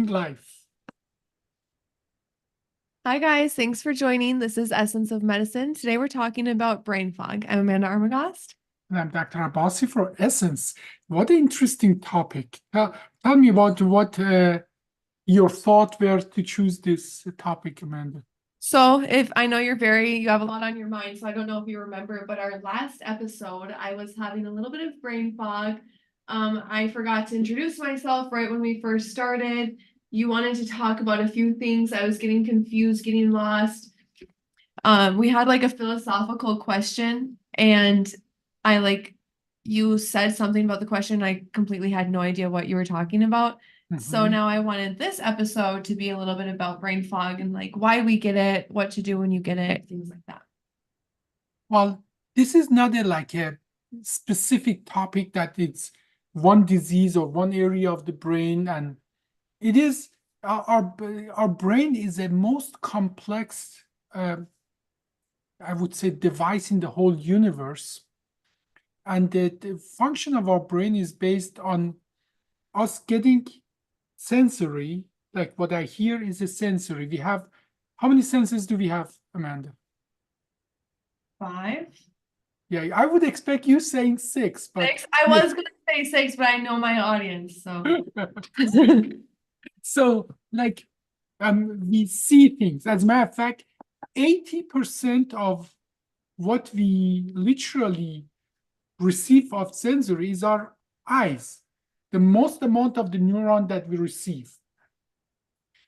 living life. Hi, guys. Thanks for joining. This is Essence of Medicine. Today we're talking about brain fog. I'm Amanda Armagost. And I'm Dr. Abbasi for Essence. What an interesting topic. Tell me about what your thought were to choose this topic, Amanda. So, if I know you have a lot on your mind, so I don't know if you remember, but our last episode, I was having a little bit of brain fog. I forgot to introduce myself right when we first started. You wanted to talk about a few things. I was getting confused, getting lost. We had like a philosophical question, and you said something about the question. I completely had no idea what you were talking about. So now I wanted this episode to be a little bit about brain fog and like why we get it, what to do when you get it, things like that. Well, this is not like a specific topic that it's one disease or one area of the brain, and it is our brain is a most complex, I would say, device in the whole universe. And the function of our brain is based on us getting sensory. Like what I hear is a sensory. We have, how many senses do we have, Amanda? 5. Yeah, I would expect you saying 6, but 6. I was gonna say 6, but I know my audience, so. So, like, we see things. As a matter of fact, 80% of what we literally receive of sensory is our eyes, the most amount of the neuron that we receive.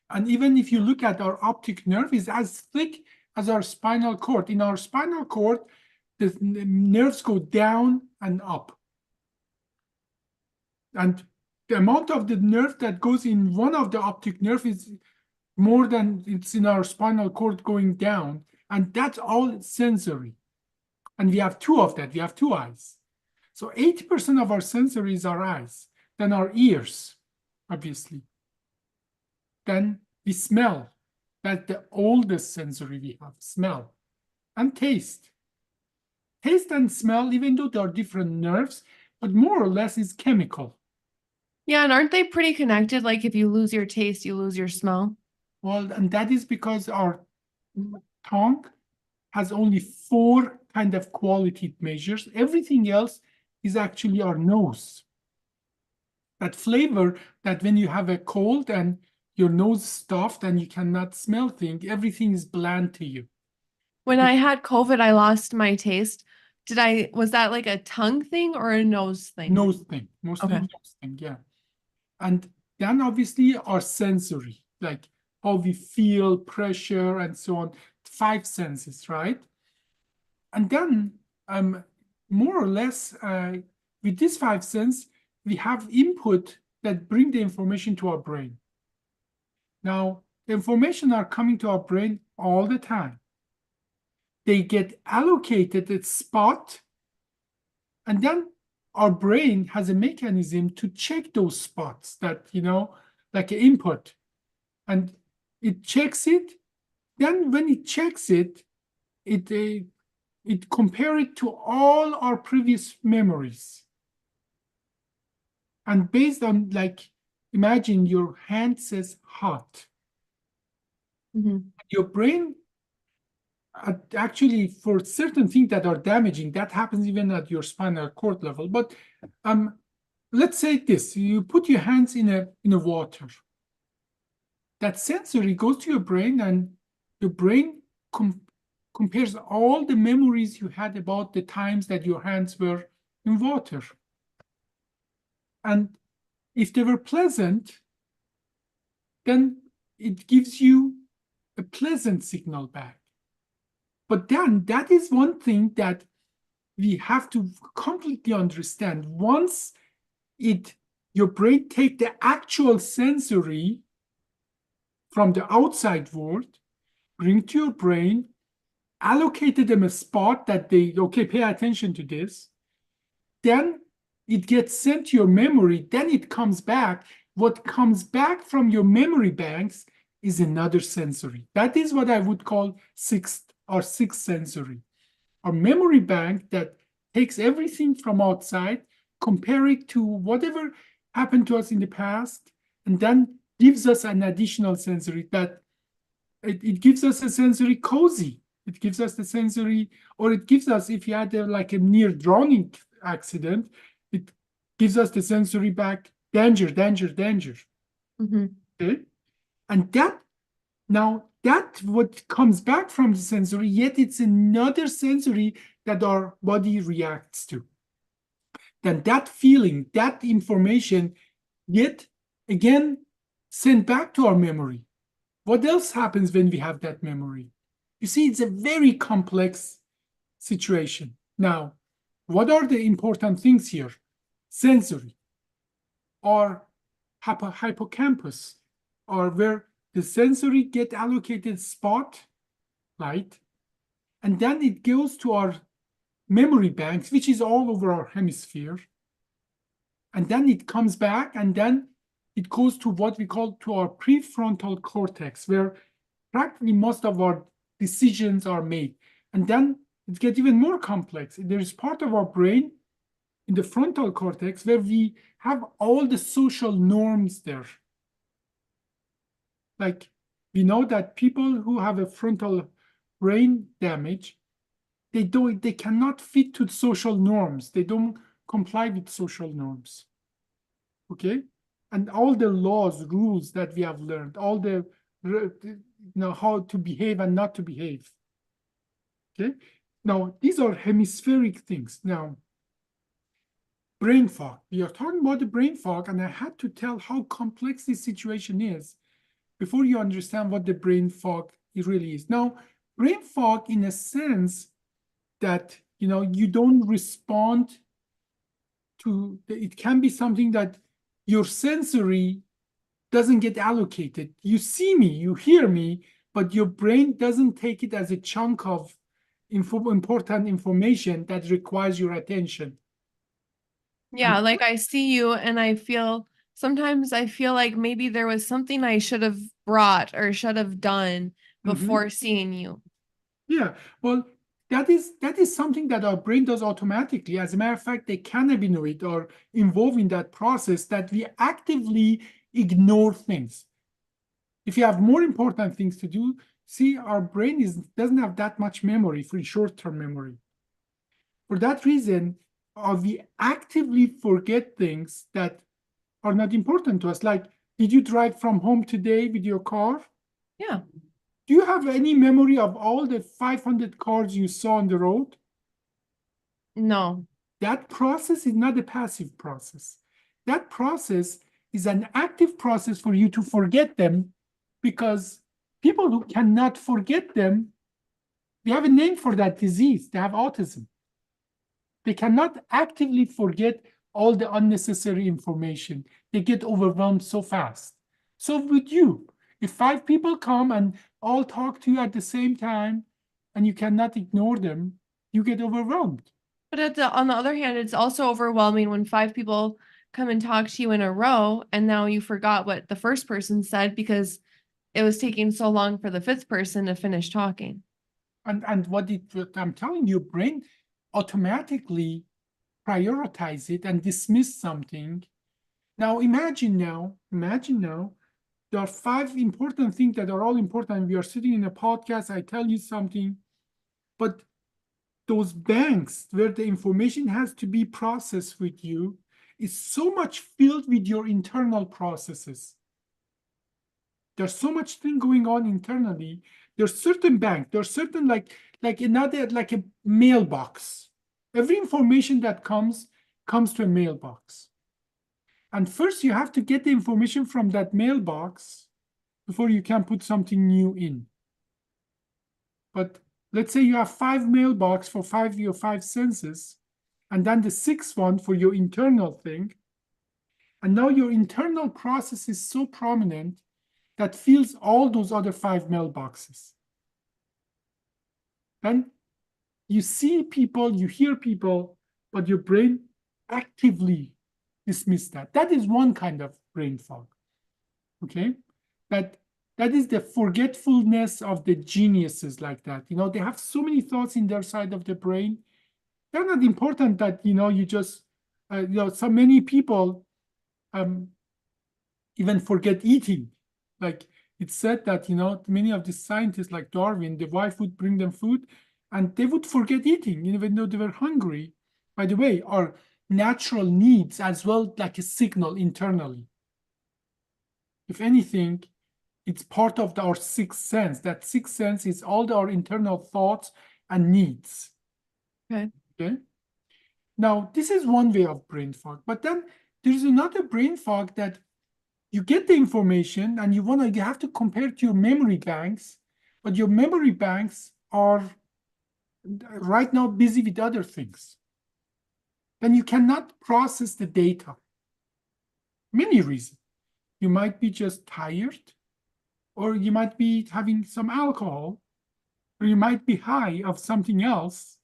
And even if you look at our optic nerve, is as thick as our spinal cord. In our spinal cord, the nerves go down and up. And the amount of the nerve that goes in one of the optic nerve is more than it's in our spinal cord going down. And that's all sensory. And we have 2 of that. We have 2 eyes. So 80% of our sensory is our eyes. Then our ears, obviously. Then we smell. That's the oldest sensory we have, smell. And taste. Taste and smell, even though there are different nerves, but more or less is chemical. Yeah, and aren't they pretty connected? Like if you lose your taste, you lose your smell. Well, and that is because our tongue has only 4 kind of quality measures. Everything else is actually our nose. That flavor that when you have a cold and your nose stuffed and you cannot smell things, everything is bland to you. When I had COVID, I lost my taste. Was that like a tongue thing or a nose thing? Nose thing, mostly Okay. nose thing, yeah. And then obviously our sensory, like how we feel, pressure, and so on, 5 senses, right? And then more or less with these 5 senses, we have input that bring the information to our brain. Now, the information are coming to our brain all the time. They get allocated a spot, and then our brain has a mechanism to check those spots that, like an input. And it checks it. Then when it checks it, it compare it to all our previous memories. And based on, like, imagine your hand says hot. Your brain actually, for certain things that are damaging, that happens even at your spinal cord level. But let's say this: you put your hands in a water. That sensory goes to your brain, and your brain compares all the memories you had about the times that your hands were in water. And if they were pleasant, then it gives you a pleasant signal back. But then that is one thing that we have to completely understand. Once your brain take the actual sensory from the outside world, bring to your brain, allocated them a spot that okay, pay attention to this, then it gets sent to your memory, then it comes back. What comes back from your memory banks is another sensory. That is what I would call sixth sensory. Our memory bank that takes everything from outside, compare it to whatever happened to us in the past, and then gives us an additional sensory that it gives us a sensory cozy. It gives us the sensory, or it gives us, if you had like a near drowning accident, it gives us the sensory back, danger, danger, danger. Mhm. Okay? And that what comes back from the sensory, yet it's another sensory that our body reacts to. Then that feeling, that information, yet again sent back to our memory. What else happens when we have that memory? You see, it's a very complex situation. Now, what are the important things here? Sensory or hippocampus, or where the sensory get allocated spot, right? And then it goes to our memory banks, which is all over our hemisphere. And then it comes back, and then it goes to what we call to our prefrontal cortex, where practically most of our decisions are made. And then it gets even more complex. There is part of our brain in the frontal cortex where we have all the social norms there. Like, we know that people who have a frontal brain damage, they cannot fit to social norms. They don't comply with social norms. Okay? And all the laws, rules that we have learned, all the how to behave and not to behave. Okay? Now, these are hemispheric things. Now, brain fog. We are talking about the brain fog, and I had to tell how complex this situation is before you understand what the brain fog really is. Now, brain fog, in a sense, that you don't respond to. It can be something that your sensory doesn't get allocated. You see me, you hear me, but your brain doesn't take it as a chunk of important information that requires your attention. Yeah, And like I see you and sometimes I feel like maybe there was something I should have brought or should have done before seeing you. yeah, well, that is something that our brain does automatically. As a matter of fact, the cannabinoid are involved in that process that we actively ignore things. If you have more important things to do, see, our brain doesn't have that much memory for short-term memory. For that reason, we actively forget things that are not important to us. Like, did you drive from home today with your car? Yeah. Do you have any memory of all the 500 cars you saw on the road? No. That process is not a passive process. That process is an active process for you to forget them, because people who cannot forget them, they have a name for that disease. They have autism. They cannot actively forget all the unnecessary information. They get overwhelmed so fast. So would you. If 5 people come and all talk to you at the same time and you cannot ignore them, you get overwhelmed. But on the other hand, it's also overwhelming when 5 people come and talk to you in a row and now you forgot what the first person said because it was taking so long for the fifth person to finish talking. And what I'm telling you, brain automatically prioritize it and dismiss something. Now imagine now, there are 5 important things that are all important. We are sitting in a podcast, I tell you something, but those banks where the information has to be processed with you is so much filled with your internal processes. There's so much thing going on internally. There's certain bank, there's certain like another, like a mailbox. Every information that comes to a mailbox. And first you have to get the information from that mailbox before you can put something new in. But let's say you have 5 mailbox for your 5 senses, and then the 6th one for your internal thing. And now your internal process is so prominent that fills all those other 5 mailboxes. Then you see people, you hear people, but your brain actively dismisses that. That is one kind of brain fog. Okay? That is the forgetfulness of the geniuses like that. They have so many thoughts in their side of the brain. They're not important that, you just, so many people, even forget eating. Like it's said that, many of the scientists like Darwin, the wife would bring them food and they would forget eating, even though they were hungry. By the way, our natural needs as well, like a signal internally. If anything, it's part of our sixth sense. That sixth sense is all our internal thoughts and needs. Okay. Okay. Now, this is one way of brain fog, but then there's another brain fog that you get the information and you have to compare it to your memory banks, but your memory banks are right now busy with other things. Then you cannot process the data. Many reasons. You might be just tired, or you might be having some alcohol, or you might be high of something else.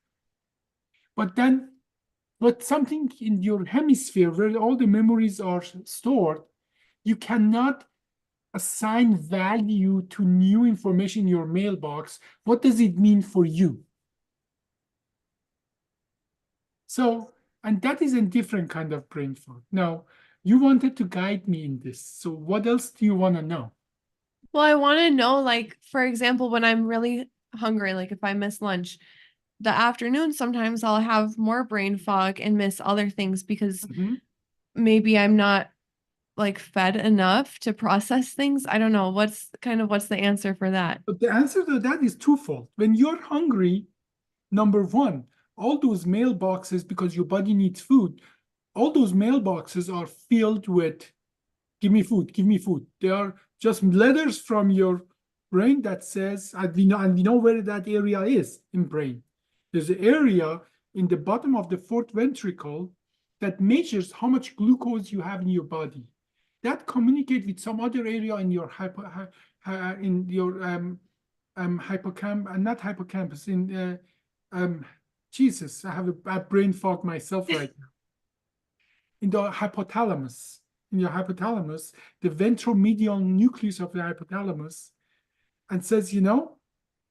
But something in your hemisphere where all the memories are stored, you cannot assign value to new information in your mailbox. What does it mean for you? So, and that is a different kind of brain fog. Now, you wanted to guide me in this. So what else do you want to know? Well, I want to know, like, for example, when I'm really hungry, like if I miss lunch, the afternoon, sometimes I'll have more brain fog and miss other things because maybe I'm not like fed enough to process things. I don't know. What's the answer for that? But the answer to that is twofold. When you're hungry, number one, all those mailboxes, because your body needs food, all those mailboxes are filled with, give me food, give me food. They are just letters from your brain that says, and we know where that area is in brain. There's an area in the bottom of the fourth ventricle that measures how much glucose you have in your body. That communicates with some other area in your hippocampus, not hippocampus, Jesus, I have a bad brain fog myself right now. In the hypothalamus, in your hypothalamus, the ventromedial nucleus of the hypothalamus, and says,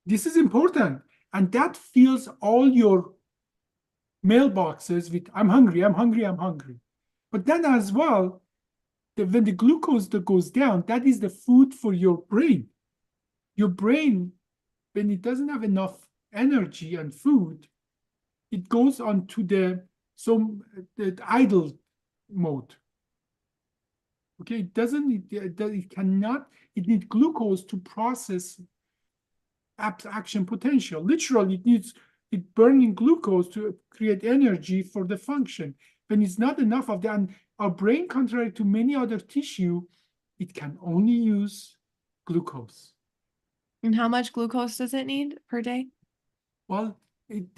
this is important. And that fills all your mailboxes with, I'm hungry, I'm hungry, I'm hungry. But then as well, when the glucose that goes down, that is the food for your brain. Your brain, when it doesn't have enough energy and food, it goes on to the idle mode. Okay, it cannot, it needs glucose to process action potential. Literally, it burning glucose to create energy for the function. When it's not enough of that, and our brain, contrary to many other tissue, it can only use glucose. And how much glucose does it need per day? Well, let's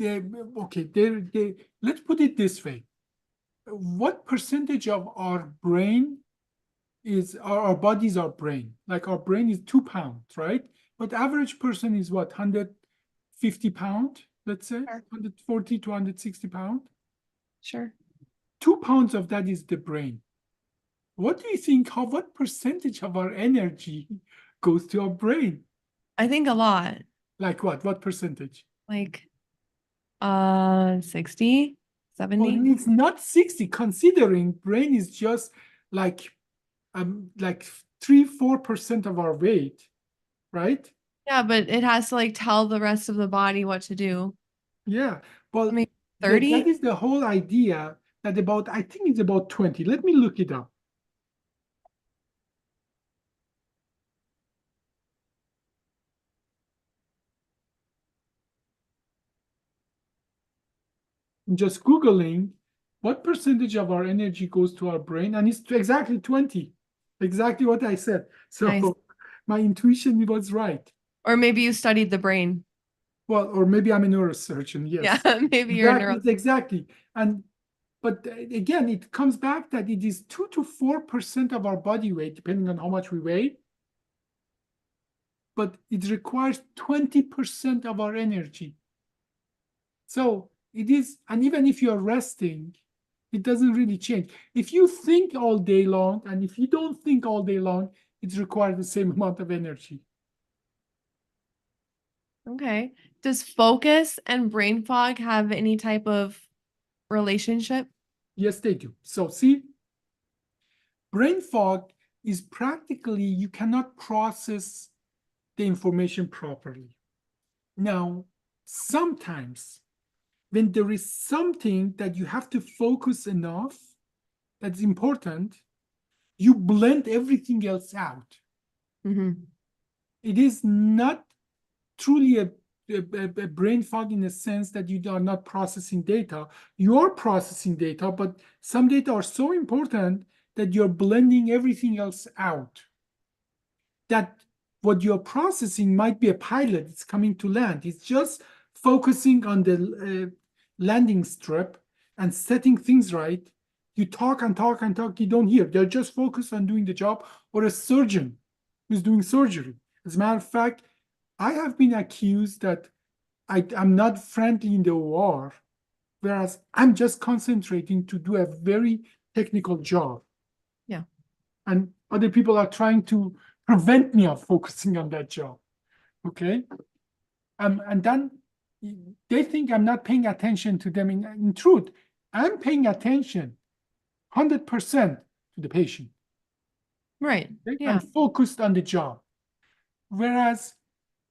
put it this way. What percentage of our brain is our bodies are brain? Like our brain is 2 pounds, right? But average person is what, 150 pounds, let's say, Sure. 140 to 160 pounds. Sure. 2 pounds of that is the brain. What do you think, what percentage of our energy goes to our brain? I think a lot. Like what? What percentage? Like 60, 70. Well, it's not 60, considering brain is just like 3-4% of our weight, right? Yeah, but it has to like tell the rest of the body what to do. Yeah. Well, Maybe 30. that is the whole idea that I think it's about 20. Let me look it up. I'm just Googling what percentage of our energy goes to our brain, and it's exactly 20. Exactly what I said. So Nice. My intuition was right. Or maybe you studied the brain. Well, or maybe I'm a neurosurgeon. Yes. Yeah, maybe you're a neuro. Exactly. But again, it comes back that it is 2 to 4% of our body weight, depending on how much we weigh. But it requires 20% of our energy. So it is, and even if you're resting, it doesn't really change. If you think all day long, and if you don't think all day long, it requires the same amount of energy. Okay. Does focus and brain fog have any type of relationship? Yes, they do. So see, brain fog is practically you cannot process the information properly. Now, sometimes when there is something that you have to focus enough, that's important, you blend everything else out. It is not truly a brain fog in the sense that you are not processing data. You are processing data, but some data are so important that you're blending everything else out. That what you're processing might be a pilot, it's coming to land. It's just focusing on the landing strip and setting things right. You talk and talk and talk, you don't hear. They're just focused on doing the job, or a surgeon who's doing surgery. As a matter of fact, I have been accused that I'm not friendly in the OR, whereas I'm just concentrating to do a very technical job. Yeah. And other people are trying to prevent me of focusing on that job. Okay. And then they think I'm not paying attention to them. In truth, I'm paying attention 100% to the patient. Right. Okay? Yeah. I'm focused on the job. Whereas,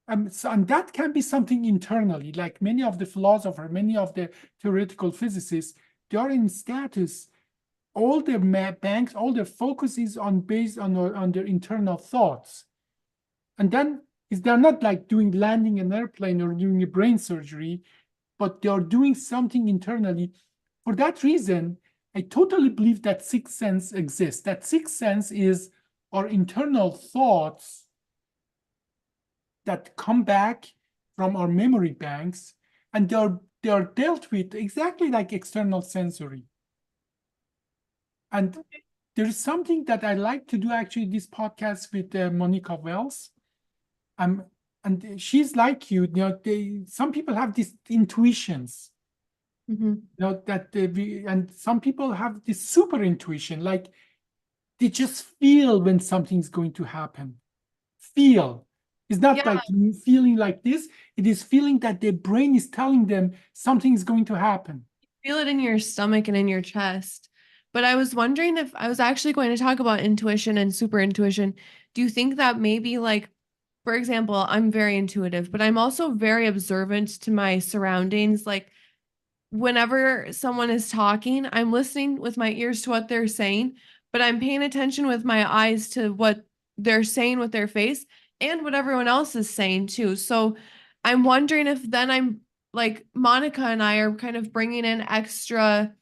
and that can be something internally, like many of the philosophers, many of the theoretical physicists, they are in status. All their banks, all their focus is based on their internal thoughts. And then they're not like landing an airplane or doing a brain surgery, but they are doing something internally. For that reason, I totally believe that sixth sense exists. That sixth sense is our internal thoughts that come back from our memory banks, and they are dealt with exactly like external sensory. And there is something that I like to do, actually, this podcast with Monica Wells. And she's like you, some people have these intuitions, and some people have this super intuition, like they just feel when something's going to happen. Feel. It's not like feeling like this. It is feeling that their brain is telling them something is going to happen. Feel it in your stomach and in your chest. But I was wondering if I was actually going to talk about intuition and super intuition. Do you think that maybe, like, for example, I'm very intuitive, but I'm also very observant to my surroundings. Like, whenever someone is talking, I'm listening with my ears to what they're saying, but I'm paying attention with my eyes to what they're saying with their face and what everyone else is saying too. So I'm wondering if then I'm like Monica and I are kind of bringing in extra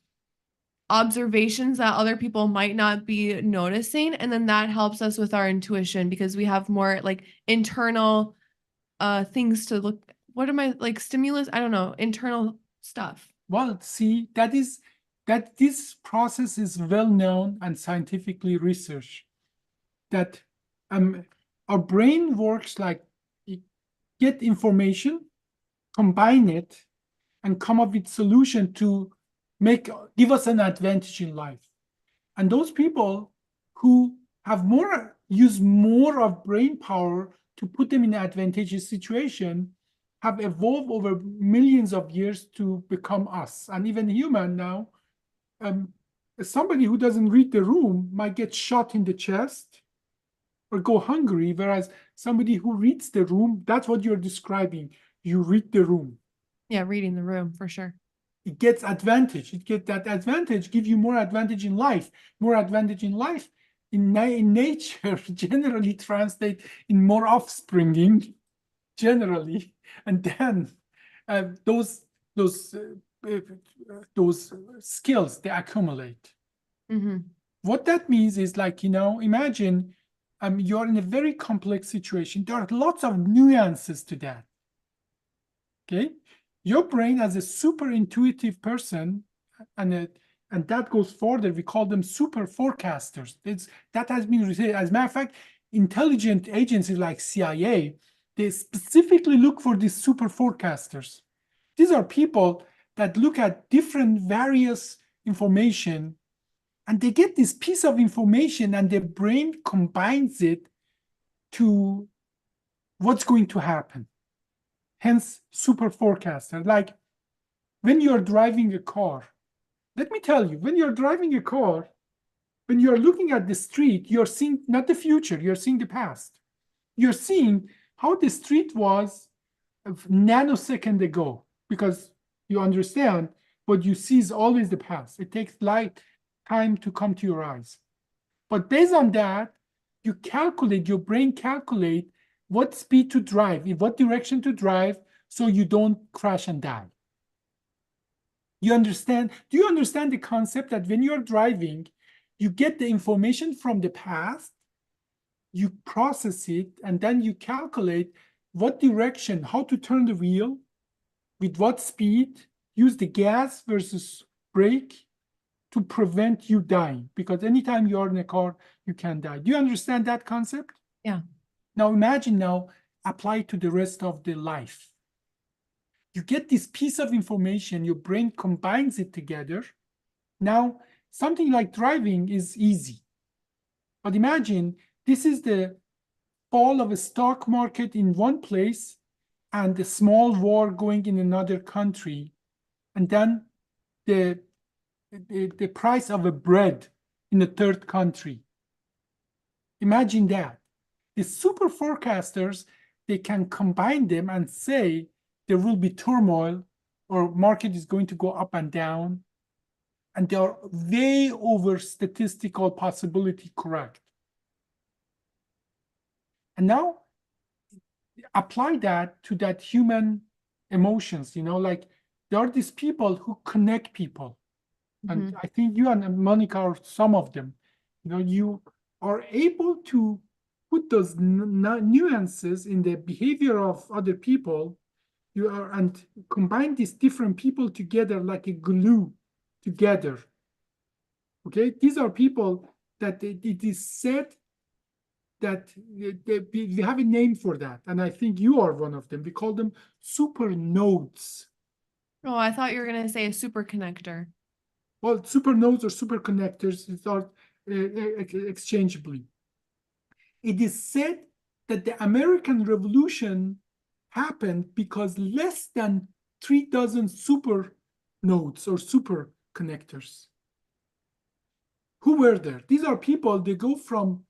observations that other people might not be noticing, and then that helps us with our intuition because we have more like internal things to look. What am I like, stimulus? I don't know, internal stuff. Well, see, that this process is well known and scientifically researched, that our brain works like get information, combine it, and come up with solution to give us an advantage in life. And those people who have use more of brain power to put them in an advantageous situation have evolved over millions of years to become us. And even human now, somebody who doesn't read the room might get shot in the chest or go hungry, whereas somebody who reads the room, that's what you're describing. You read the room. Yeah, reading the room for sure. It gets advantage. It gets that advantage, give you more advantage in life. More advantage in life in nature generally translate in more offspringing, generally, and then those skills they accumulate. What that means is, like, imagine you're in a very complex situation. There are lots of nuances to that. Okay, your brain as a super intuitive person, and that goes further. We call them super forecasters. That has been researched. As a matter of fact, intelligent agencies like CIA, they specifically look for these super forecasters. These are people that look at different various information, and they get this piece of information and their brain combines it to what's going to happen. Hence, super forecaster. Like when you're driving a car, let me tell you, when you're driving a car, when you're looking at the street, you're seeing not the future, you're seeing the past. You're seeing how the street was a nanosecond ago, because you understand what you see is always the past. It takes light time to come to your eyes. But based on that, you calculate, your brain calculate what speed to drive, in what direction to drive, so you don't crash and die. You understand? Do you understand the concept that when you're driving, you get the information from the past, you process it, and then you calculate what direction, how to turn the wheel, with what speed, use the gas versus brake to prevent you dying. Because anytime you are in a car, you can die. Do you understand that concept? Yeah. Now imagine now, apply it to the rest of the life. You get this piece of information, your brain combines it together. Now, something like driving is easy. But imagine this is the fall of a stock market in one place and a small war going in another country. And then the price of a bread in a third country. Imagine that. The super forecasters, they can combine them and say there will be turmoil or market is going to go up and down. And they are way over statistical possibility correct. And now apply that to that human emotions, like there are these people who connect people. And I think you and Monica are some of them. You are able to put those nuances in the behavior of other people. And combine these different people together like a glue together. Okay, these are people that it is said that we have a name for that, and I think you are one of them. We call them super nodes. Oh, I thought you were gonna say a super connector. Well, super nodes or super connectors are exchangeably. It is said that the American Revolution happened because less than 3 dozen super nodes or super connectors. Who were there? These are people, they go from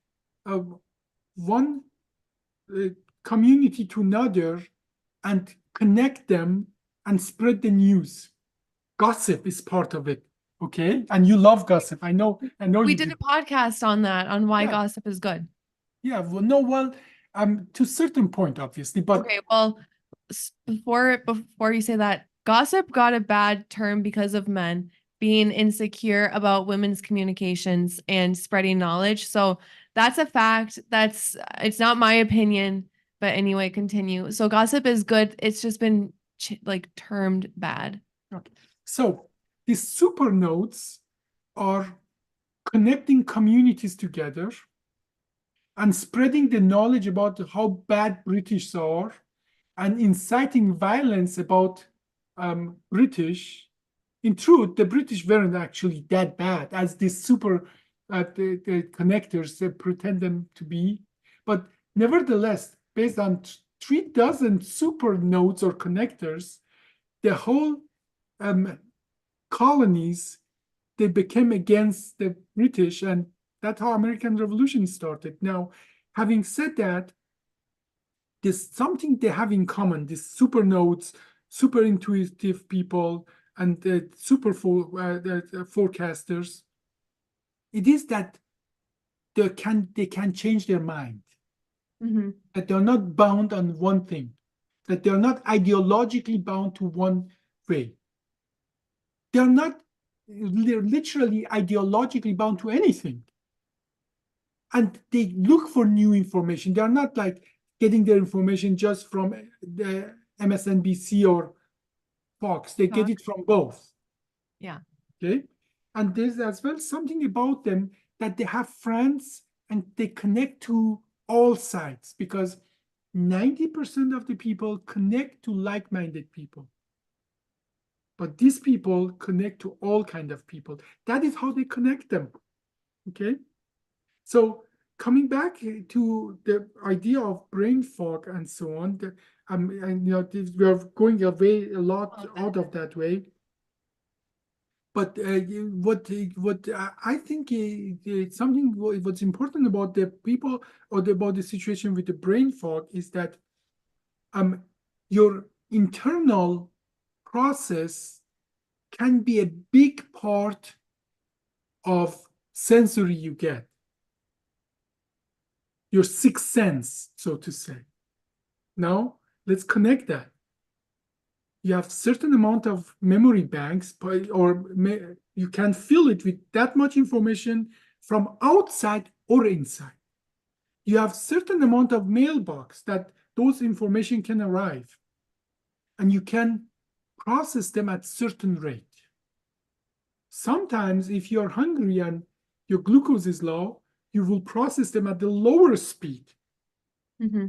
one community to another and connect them and spread the news. Gossip is part of it, okay? And you love gossip. I know We did a podcast on that, on why gossip is good. Yeah, well, to a certain point, obviously, but okay. Well, before you say that, gossip got a bad term because of men being insecure about women's communications and spreading knowledge. So that's a fact. It's not my opinion, but anyway, continue. So gossip is good. It's just been termed bad. Okay. So these super nodes are connecting communities together and spreading the knowledge about how bad British are and inciting violence about British. In truth, the British weren't actually that bad as these super the connectors pretend them to be. But nevertheless, based on 3 dozen super nodes or connectors, the whole colonies, they became against the British, and that's how American Revolution started. Now, having said that, there's something they have in common, these super nodes, super intuitive people, and the super forecasters. It is that they can change their mind, that they're not bound on one thing, that they're not ideologically bound to one way. They're literally ideologically bound to anything. And they look for new information. They're not like getting their information just from the MSNBC or Fox. They get it from both. Yeah. Okay. And there's as well something about them that they have friends and they connect to all sides, because 90% of the people connect to like-minded people. But these people connect to all kinds of people. That is how they connect them. Okay. So coming back to the idea of brain fog and so on, we are going away a lot out of that way. But what I think something what's important about the people or about the situation with the brain fog is that your internal process can be a big part of sensory you get, your sixth sense, so to say. Now let's connect that. You have certain amount of memory banks, or you can fill it with that much information from outside or inside. You have certain amount of mailbox that those information can arrive, and you can process them at certain rate. Sometimes if you're hungry and your glucose is low, you will process them at the lower speed. Mm-hmm.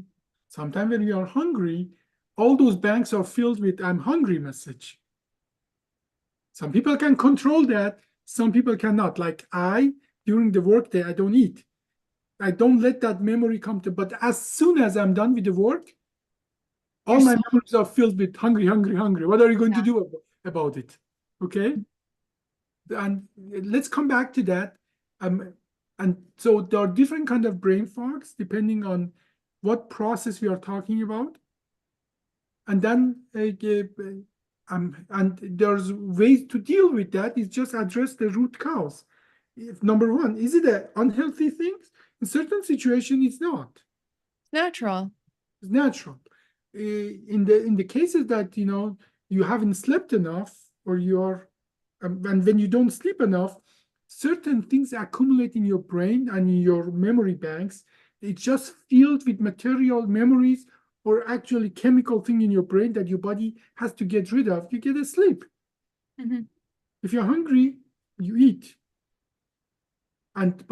Sometimes when you are hungry, all those banks are filled with I'm hungry message. Some people can control that, some people cannot. Like during the workday, I don't eat. I don't let that memory come to, but as soon as I'm done with the work, all my memories are filled with hungry, hungry, hungry. What are you going to do about it? Okay. And let's come back to that. And so there are different kind of brain fogs depending on what process we are talking about. And then and there's ways to deal with that is just address the root cause. If, number one, is it an unhealthy thing? In certain situations, it's not. Natural. It's natural. In the cases that you haven't slept enough, or you are, and when you don't sleep enough, certain things accumulate in your brain and in your memory banks. It's just filled with material memories or actually chemical thing in your brain that your body has to get rid of. You get a sleep. Mm-hmm. If you're hungry, you eat. And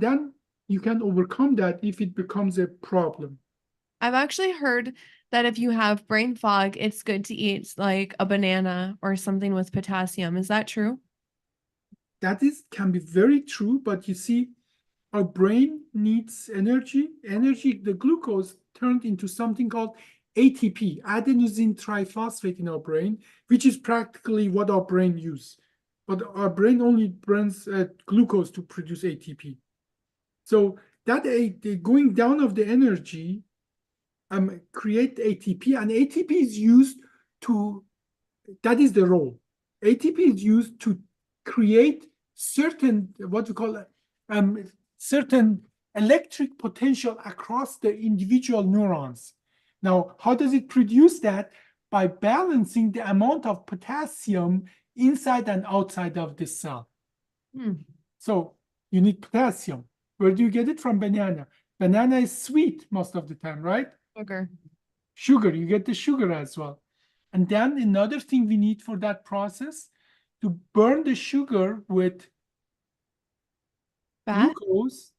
then you can overcome that if it becomes a problem. I've actually heard that if you have brain fog, it's good to eat like a banana or something with potassium. Is that true? That can be very true, but you see, our brain needs energy. The glucose turned into something called ATP, adenosine triphosphate in our brain, which is practically what our brain uses. But our brain only burns glucose to produce ATP. So that going down of the energy create ATP, and ATP is used to, that is the role. ATP is used to create certain, what we call certain electric potential across the individual neurons. Now, how does it produce that? By balancing the amount of potassium inside and outside of the cell. So you need potassium. Where do you get it? From banana. Banana is sweet most of the time, right? Sugar, you get the sugar as well. And then another thing we need for that process, to burn the sugar with glucose,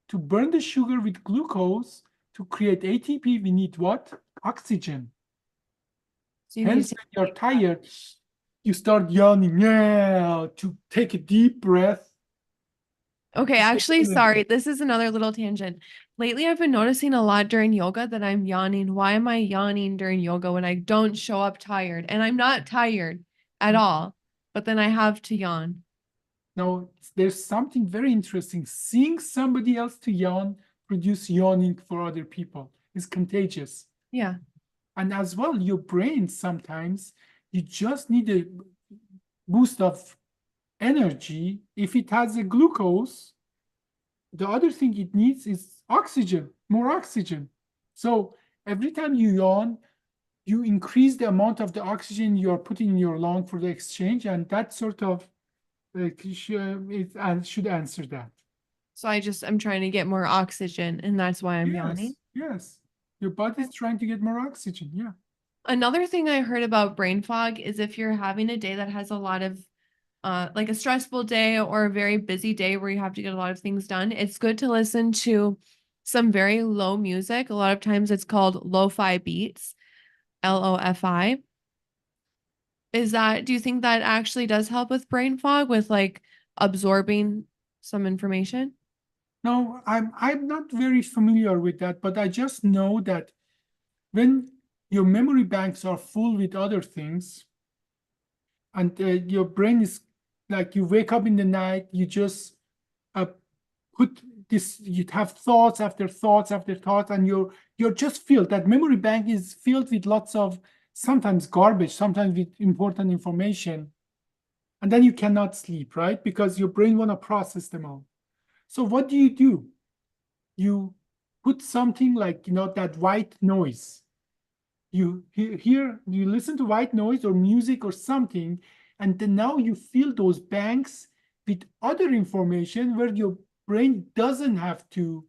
to burn the sugar with glucose to create ATP, we need what? Oxygen. So hence, when you're tired, you start yawning, to take a deep breath. Okay, actually, sorry, this is another little tangent. Lately, I've been noticing a lot during yoga that I'm yawning. Why am I yawning during yoga when I don't show up tired? And I'm not tired at all, but then I have to yawn. Now, there's something very interesting. Seeing somebody else to yawn produce yawning for other people is contagious. Yeah. And as well, your brain sometimes, you just need a boost of energy. If it has a glucose, the other thing it needs is oxygen, more oxygen. So every time you yawn, you increase the amount of the oxygen you're putting in your lung for the exchange, and that sort of should answer that. So I'm trying to get more oxygen, and that's why I'm yawning. Yes. Your body's trying to get more oxygen. Yeah. Another thing I heard about brain fog is if you're having a day that has a lot of like a stressful day or a very busy day where you have to get a lot of things done, it's good to listen to some very low music. A lot of times it's called lo-fi beats, LOFI. Do you think that actually does help with brain fog, with like absorbing some information? No, I'm not very familiar with that, but I just know that when your memory banks are full with other things, and your brain is like you wake up in the night, you just put this, you have thoughts after thoughts after thoughts, and you're just filled. That memory bank is filled with lots of sometimes garbage, sometimes with important information. And then you cannot sleep, right? Because your brain want to process them all. So what do? You put something like, that white noise. You hear, you listen to white noise or music or something, and then now you fill those banks with other information where your brain doesn't have to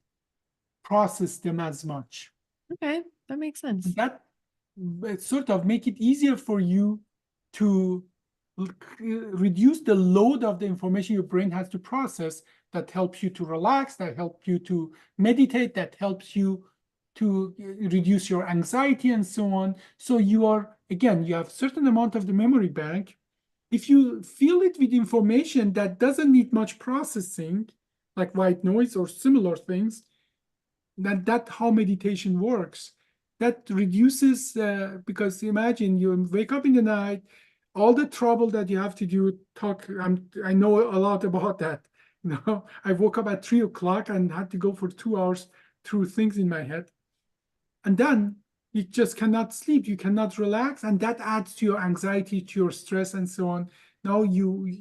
process them as much. Okay, that makes sense. That sort of make it easier for you to reduce the load of the information your brain has to process. That helps you to relax, that helps you to meditate, that helps you to reduce your anxiety and so on. So you have certain amount of the memory bank. If you fill it with information that doesn't need much processing, like white noise or similar things, that's how meditation works. That reduces, because imagine you wake up in the night, all the trouble that you have to do, I know a lot about that. I woke up at 3 o'clock and had to go for 2 hours through things in my head. And then you just cannot sleep, you cannot relax, and that adds to your anxiety, to your stress, and so on. Now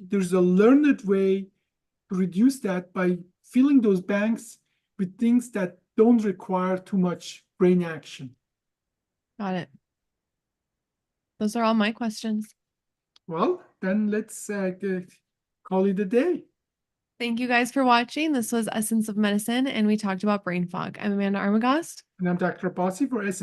there's a learned way to reduce that by filling those banks with things that don't require too much brain action. Got it. Those are all my questions. Well, then let's call it a day. Thank you guys for watching. This was Essence of Medicine, and we talked about brain fog. I'm Amanda Armagost. And I'm Dr. Abbasi for Essence.